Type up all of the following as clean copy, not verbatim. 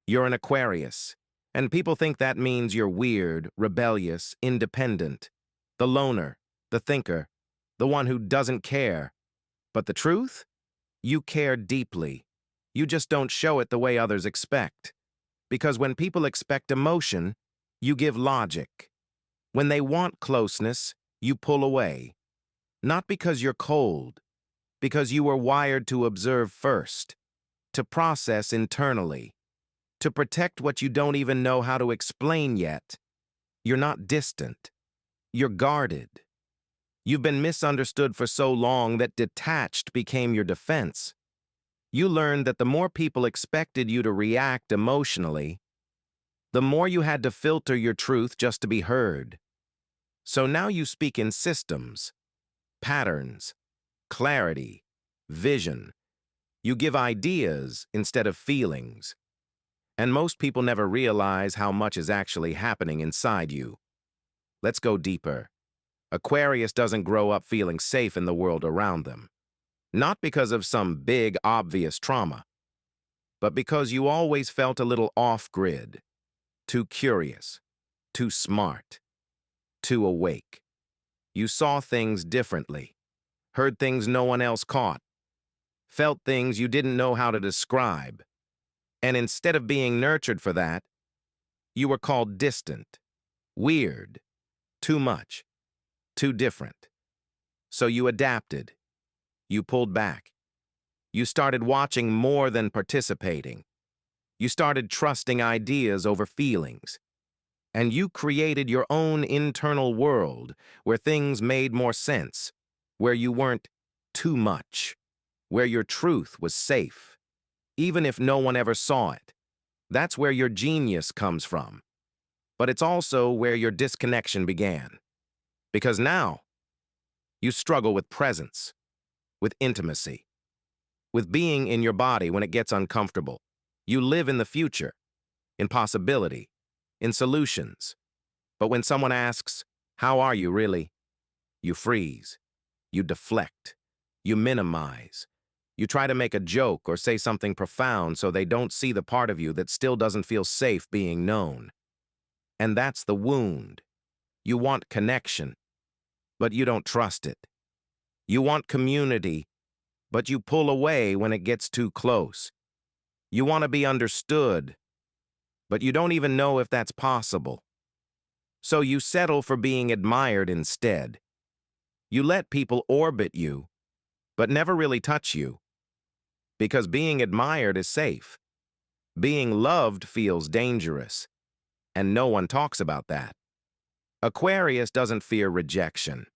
You're an Aquarius, and people think that means you're weird, rebellious, independent, the loner, the thinker, the one who doesn't care. But the truth? You care deeply. You just don't show it the way others expect. Because when people expect emotion, you give logic. When they want closeness, you pull away. Not because you're cold, because you were wired to observe first, to process internally, to protect what you don't even know how to explain yet. You're not distant. You're guarded. You've been misunderstood for so long that detached became your defense. You learned that the more people expected you to react emotionally, the more you had to filter your truth just to be heard. So now you speak in systems, patterns, clarity, vision. You give ideas instead of feelings. And most people never realize how much is actually happening inside you. Let's go deeper. Aquarius doesn't grow up feeling safe in the world around them. Not because of some big, obvious trauma, but because you always felt a little off-grid, too curious, too smart, too awake. You saw things differently, heard things no one else caught, felt things you didn't know how to describe. And instead of being nurtured for that, you were called distant, weird, too much, too different. So you adapted. You pulled back. You started watching more than participating. You started trusting ideas over feelings. And you created your own internal world where things made more sense, where you weren't too much, where your truth was safe, even if no one ever saw it. That's where your genius comes from. But it's also where your disconnection began. Because now, you struggle with presence, with intimacy, with being in your body when it gets uncomfortable. You live in the future, in possibility, in solutions. But when someone asks, "How are you really?" you freeze, you deflect, you minimize. You try to make a joke or say something profound so they don't see the part of you that still doesn't feel safe being known. And that's the wound. You want connection, but you don't trust it. You want community, but you pull away when it gets too close. You want to be understood, but you don't even know if that's possible. So you settle for being admired instead. You let people orbit you, but never really touch you. Because being admired is safe. Being loved feels dangerous, and no one talks about that. Aquarius doesn't fear rejection.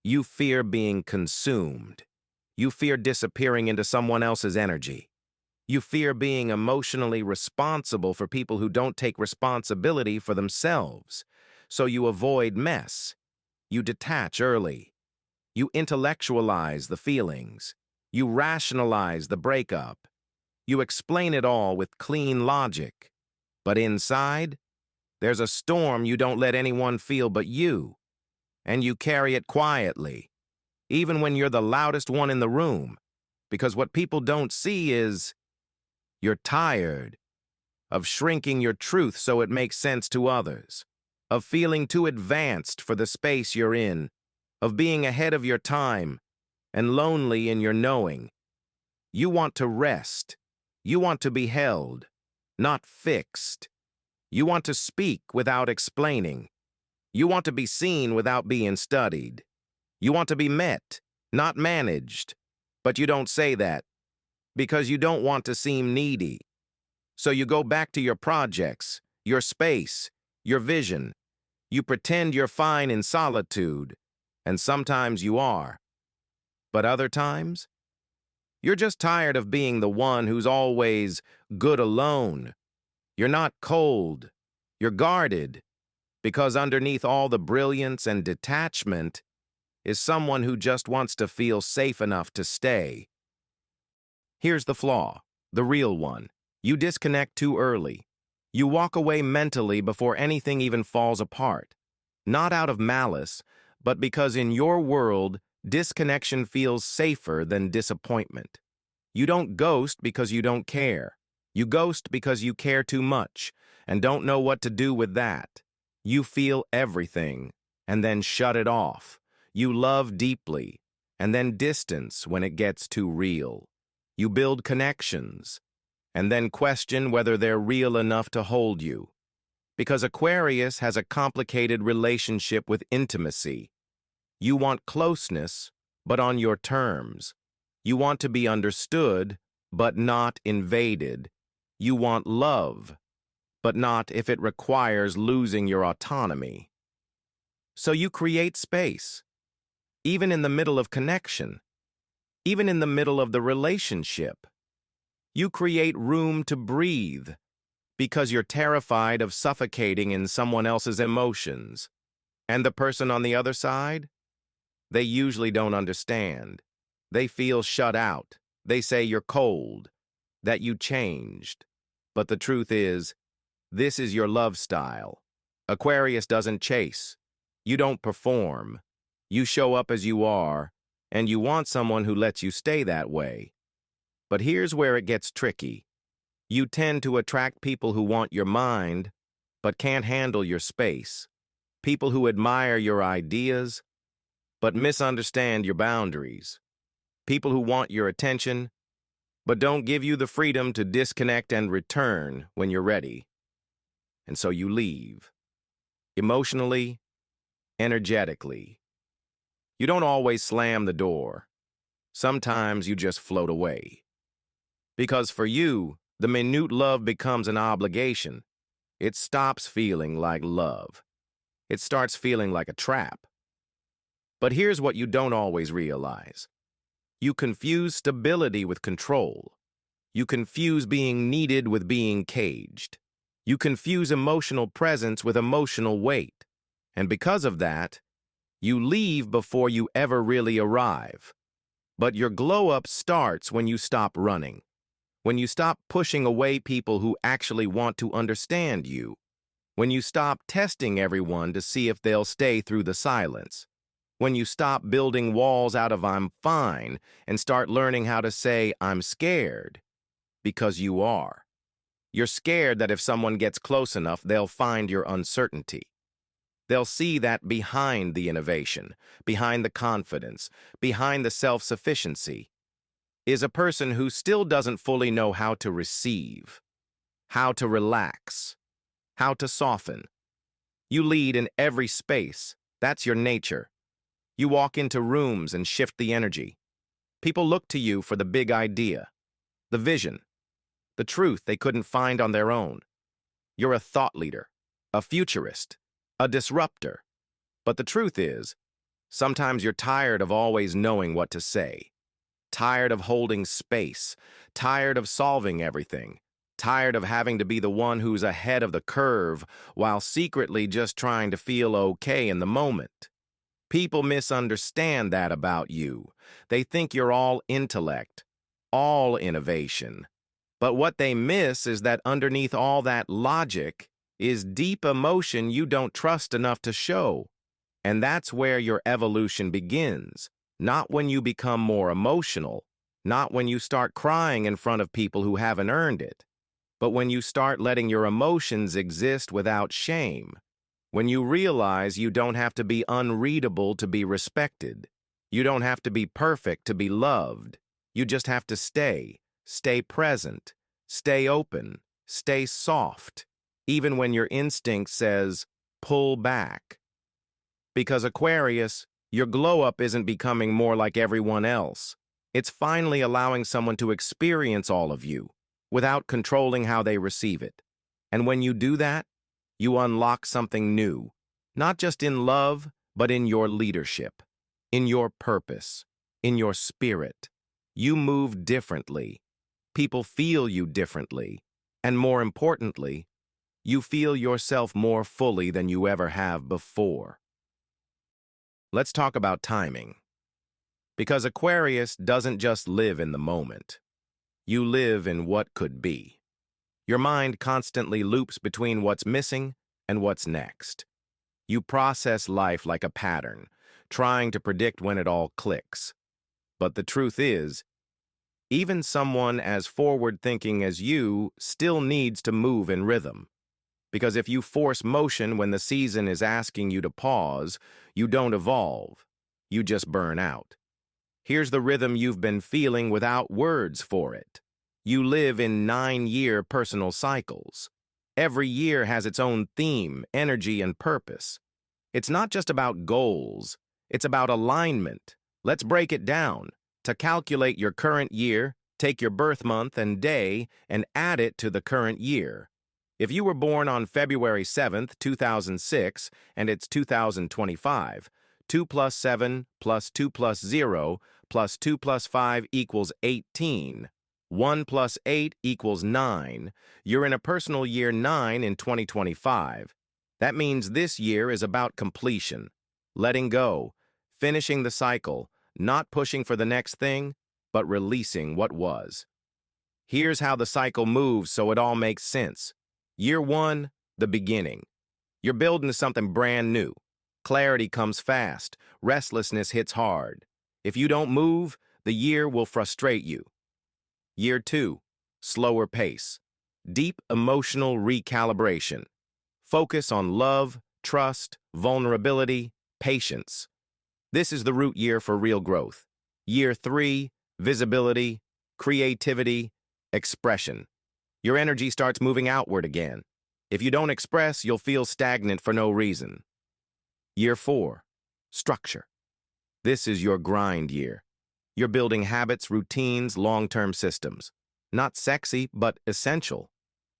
You fear being consumed. You fear disappearing into someone else's energy. You fear being emotionally responsible for people who don't take responsibility for themselves. So you avoid mess. You detach early. You intellectualize the feelings. You rationalize the breakup. You explain it all with clean logic. But inside, there's a storm you don't let anyone feel but you. And you carry it quietly, even when you're the loudest one in the room. Because what people don't see is you're tired of shrinking your truth so it makes sense to others, of feeling too advanced for the space you're in, of being ahead of your time and lonely in your knowing. You want to rest. You want to be held, not fixed. You want to speak without explaining. You want to be seen without being studied. You want to be met, not managed. But you don't say that because you don't want to seem needy. So you go back to your projects, your space, your vision. You pretend you're fine in solitude, and sometimes you are. But other times, you're just tired of being the one who's always good alone. You're not cold. You're guarded. Because underneath all the brilliance and detachment is someone who just wants to feel safe enough to stay. Here's the flaw, the real one. You disconnect too early. You walk away mentally before anything even falls apart. Not out of malice, but because in your world, disconnection feels safer than disappointment. You don't ghost because you don't care. You ghost because you care too much and don't know what to do with that. You feel everything and then shut it off. You love deeply and then distance when it gets too real. You build connections and then question whether they're real enough to hold you. Because Aquarius has a complicated relationship with intimacy. You want closeness, but on your terms. You want to be understood, but not invaded. You want love, but not if it requires losing your autonomy. So you create space, even in the middle of connection, even in the middle of the relationship. You create room to breathe because you're terrified of suffocating in someone else's emotions. And the person on the other side? They usually don't understand. They feel shut out. They say you're cold, that you changed. But the truth is, this is your love style. Aquarius doesn't chase. You don't perform. You show up as you are, and you want someone who lets you stay that way. But here's where it gets tricky. You tend to attract people who want your mind, but can't handle your space. People who admire your ideas, but misunderstand your boundaries. People who want your attention, but don't give you the freedom to disconnect and return when you're ready. And so you leave. Emotionally, energetically. You don't always slam the door. Sometimes you just float away. Because for you, the minute love becomes an obligation. It stops feeling like love. It starts feeling like a trap. But here's what you don't always realize. You confuse stability with control. You confuse being needed with being caged. You confuse emotional presence with emotional weight. And because of that, you leave before you ever really arrive. But your glow-up starts when you stop running. When you stop pushing away people who actually want to understand you. When you stop testing everyone to see if they'll stay through the silence. When you stop building walls out of "I'm fine" and start learning how to say "I'm scared," because you are. You're scared that if someone gets close enough, they'll find your uncertainty. They'll see that behind the innovation, behind the confidence, behind the self-sufficiency, is a person who still doesn't fully know how to receive, how to relax, how to soften. You lead in every space. That's your nature. You walk into rooms and shift the energy. People look to you for the big idea, the vision, the truth they couldn't find on their own. You're a thought leader, a futurist, a disruptor. But the truth is, sometimes you're tired of always knowing what to say. Tired of holding space. Tired of solving everything. Tired of having to be the one who's ahead of the curve while secretly just trying to feel okay in the moment. People misunderstand that about you. They think you're all intellect, all innovation. But what they miss is that underneath all that logic is deep emotion you don't trust enough to show. And that's where your evolution begins. Not when you become more emotional, not when you start crying in front of people who haven't earned it, but when you start letting your emotions exist without shame. When you realize you don't have to be unreadable to be respected. You don't have to be perfect to be loved. You just have to stay present, stay open, stay soft, even when your instinct says, pull back. Because Aquarius, your glow-up isn't becoming more like everyone else. It's finally allowing someone to experience all of you without controlling how they receive it. And when you do that, you unlock something new, not just in love, but in your leadership, in your purpose, in your spirit. You move differently. People feel you differently. And more importantly, you feel yourself more fully than you ever have before. Let's talk about timing. Because Aquarius doesn't just live in the moment. You live in what could be. Your mind constantly loops between what's missing and what's next. You process life like a pattern, trying to predict when it all clicks. But the truth is, Even someone as forward-thinking as you still needs to move in rhythm. Because if you force motion when the season is asking you to pause, you don't evolve. You just burn out. Here's the rhythm you've been feeling without words for it. You live in 9-year personal cycles. Every year has its own theme, energy, and purpose. It's not just about goals, it's about alignment. Let's break it down. To calculate your current year, take your birth month and day and add it to the current year. If you were born on February 7th, 2006, and it's 2025, 2 plus 7 plus 2 plus 0 plus 2 plus 5 equals 18. 1 plus 8 equals 9. You're in a personal year 9 in 2025. That means this year is about completion, letting go, finishing the cycle, not pushing for the next thing, but releasing what was. Here's how the cycle moves so it all makes sense. Year 1, the beginning. You're building something brand new. Clarity comes fast. Restlessness hits hard. If you don't move, the year will frustrate you. Year 2, slower pace. Deep emotional recalibration. Focus on love, trust, vulnerability, patience. This is the root year for real growth. Year 3, visibility, creativity, expression. Your energy starts moving outward again. If you don't express, you'll feel stagnant for no reason. Year 4, structure. This is your grind year. You're building habits, routines, long-term systems. Not sexy, but essential.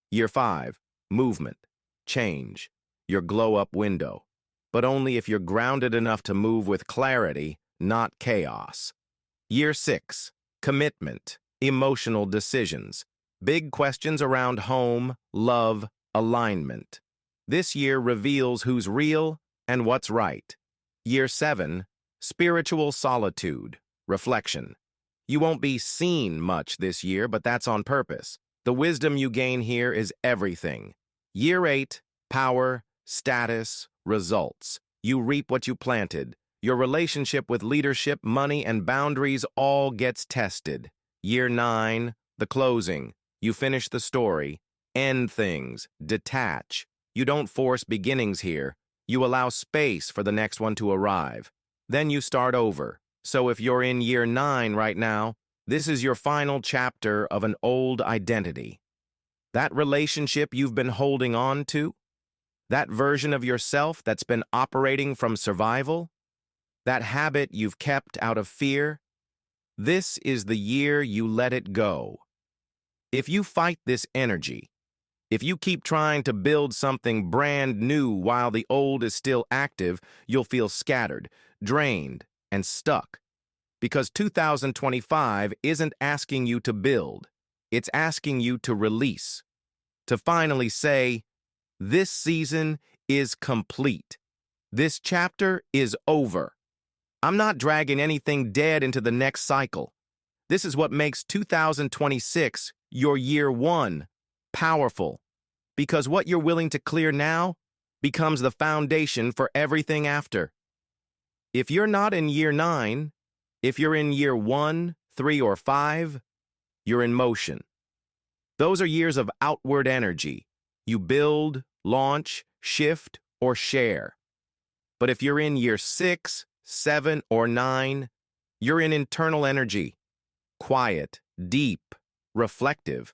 Year 5, movement, change. Your glow-up window. But only if you're grounded enough to move with clarity, not chaos. Year 6, commitment, emotional decisions. Big questions around home, love, alignment. This year reveals who's real and what's right. Year 7, spiritual solitude, reflection. You won't be seen much this year, but that's on purpose. The wisdom you gain here is everything. Year 8, power, status, results. You reap what you planted. Your relationship with leadership, money, and boundaries all gets tested. Year 9, the closing. You finish the story, end things, detach. You don't force beginnings here. You allow space for the next one to arrive. Then you start over. So if you're in year 9 right now, this is your final chapter of an old identity. That relationship you've been holding on to, that version of yourself that's been operating from survival, that habit you've kept out of fear, this is the year you let it go. If you fight this energy, if you keep trying to build something brand new while the old is still active, you'll feel scattered, drained, and stuck. Because 2025 isn't asking you to build, it's asking you to release, to finally say, this season is complete. This chapter is over. I'm not dragging anything dead into the next cycle. This is what makes 2026 your year 1 powerful, because what you're willing to clear now becomes the foundation for everything after. If you're not in year 9, if you're in year 1, 3, or 5, you're in motion. Those are years of outward energy. You build, launch, shift, or share. But if you're in year 6, 7, or 9, you're in internal energy. Quiet, deep, reflective.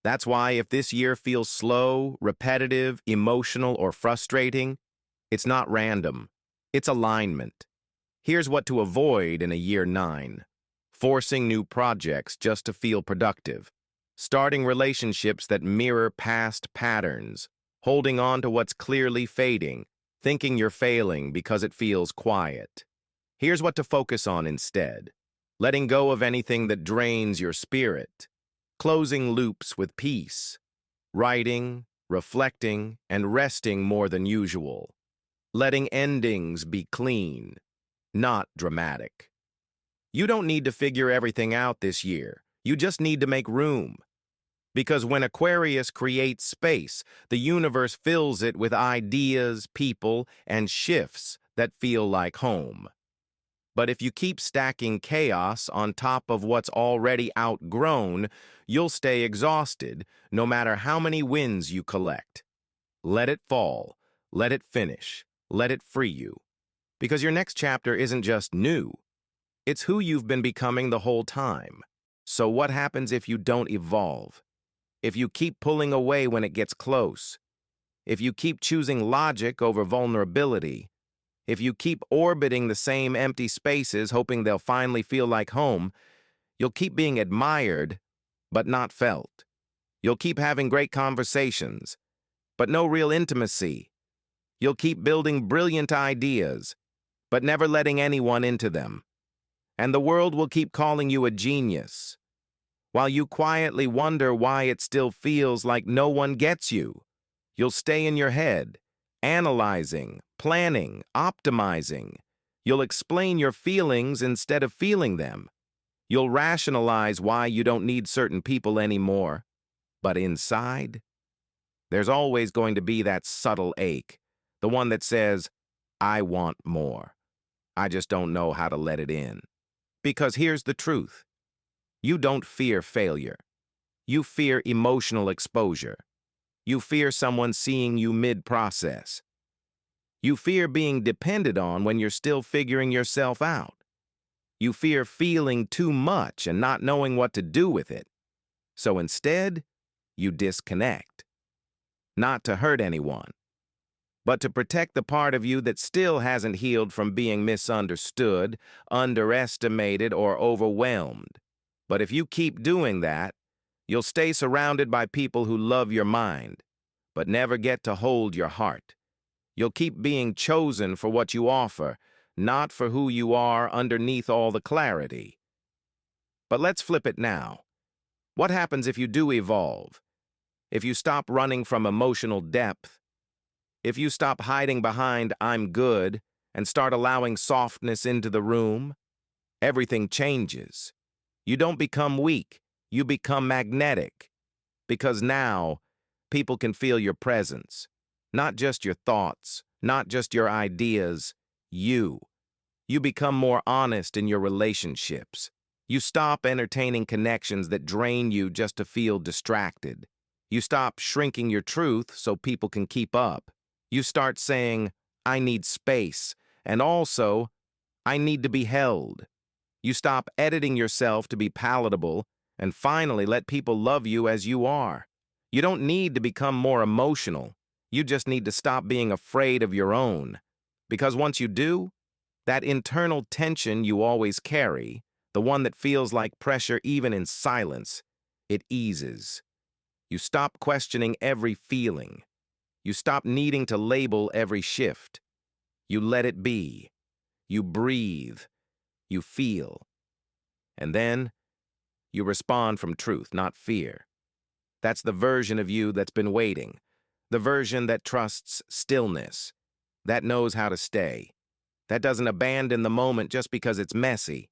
That's why if this year feels slow, repetitive, emotional, or frustrating, it's not random. It's alignment. Here's what to avoid in a year 9. Forcing new projects just to feel productive. Starting relationships that mirror past patterns. Holding on to what's clearly fading. Thinking you're failing because it feels quiet. Here's what to focus on instead. Letting go of anything that drains your spirit. Closing loops with peace. Writing, reflecting, and resting more than usual. Letting endings be clean, not dramatic. You don't need to figure everything out this year. You just need to make room. Because when Aquarius creates space, the universe fills it with ideas, people, and shifts that feel like home. But if you keep stacking chaos on top of what's already outgrown, you'll stay exhausted no matter how many wins you collect. Let it fall. Let it finish. Let it free you. Because your next chapter isn't just new. It's who you've been becoming the whole time. So what happens if you don't evolve? If you keep pulling away when it gets close? If you keep choosing logic over vulnerability? If you keep orbiting the same empty spaces hoping they'll finally feel like home, you'll keep being admired, but not felt. You'll keep having great conversations, but no real intimacy. You'll keep building brilliant ideas, but never letting anyone into them. And the world will keep calling you a genius, while you quietly wonder why it still feels like no one gets you. You'll stay in your head, analyzing, planning, optimizing. You'll explain your feelings instead of feeling them. You'll rationalize why you don't need certain people anymore. But inside, there's always going to be that subtle ache, the one that says, I want more. I just don't know how to let it in. Because here's the truth. You don't fear failure. You fear emotional exposure. You fear someone seeing you mid-process. You fear being depended on when you're still figuring yourself out. You fear feeling too much and not knowing what to do with it. So instead, you disconnect. Not to hurt anyone, but to protect the part of you that still hasn't healed from being misunderstood, underestimated, or overwhelmed. But if you keep doing that, you'll stay surrounded by people who love your mind, but never get to hold your heart. You'll keep being chosen for what you offer, not for who you are underneath all the clarity. But let's flip it now. What happens if you do evolve? If you stop running from emotional depth? If you stop hiding behind "I'm good" and start allowing softness into the room? Everything changes. You don't become weak, you become magnetic. Because now, people can feel your presence. Not just your thoughts, not just your ideas, you. You become more honest in your relationships. You stop entertaining connections that drain you just to feel distracted. You stop shrinking your truth so people can keep up. You start saying, I need space, and also, I need to be held. You stop editing yourself to be palatable, and finally let people love you as you are. You don't need to become more emotional. You just need to stop being afraid of your own. Because once you do, that internal tension you always carry, the one that feels like pressure even in silence, it eases. You stop questioning every feeling. You stop needing to label every shift. You let it be. You breathe. You feel. And then, you respond from truth, not fear. That's the version of you that's been waiting. The version that trusts stillness. That knows how to stay. That doesn't abandon the moment just because it's messy.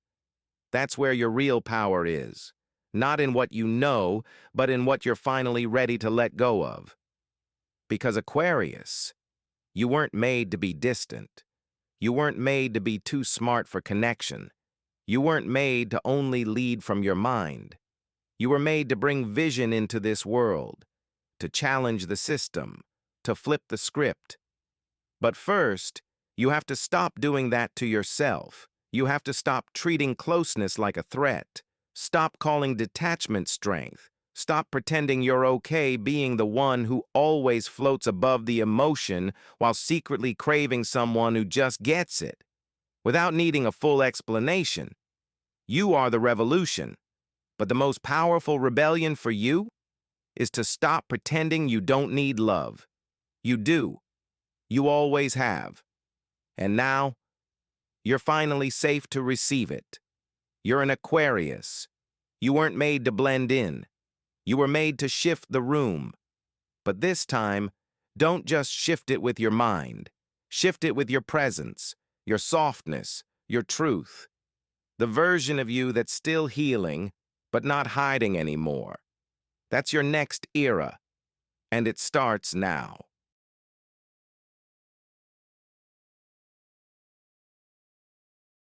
That's where your real power is. Not in what you know, but in what you're finally ready to let go of. Because Aquarius, you weren't made to be distant. You weren't made to be too smart for connection. You weren't made to only lead from your mind. You were made to bring vision into this world, to challenge the system, to flip the script. But first, you have to stop doing that to yourself. You have to stop treating closeness like a threat. Stop calling detachment strength. Stop pretending you're okay being the one who always floats above the emotion while secretly craving someone who just gets it. Without needing a full explanation, you are the revolution. But the most powerful rebellion for you is to stop pretending you don't need love. You do. You always have. And now, you're finally safe to receive it. You're an Aquarius. You weren't made to blend in. You were made to shift the room. But this time, don't just shift it with your mind. Shift it with your presence, your softness, your truth. The version of you that's still healing, but not hiding anymore. That's your next era, and it starts now.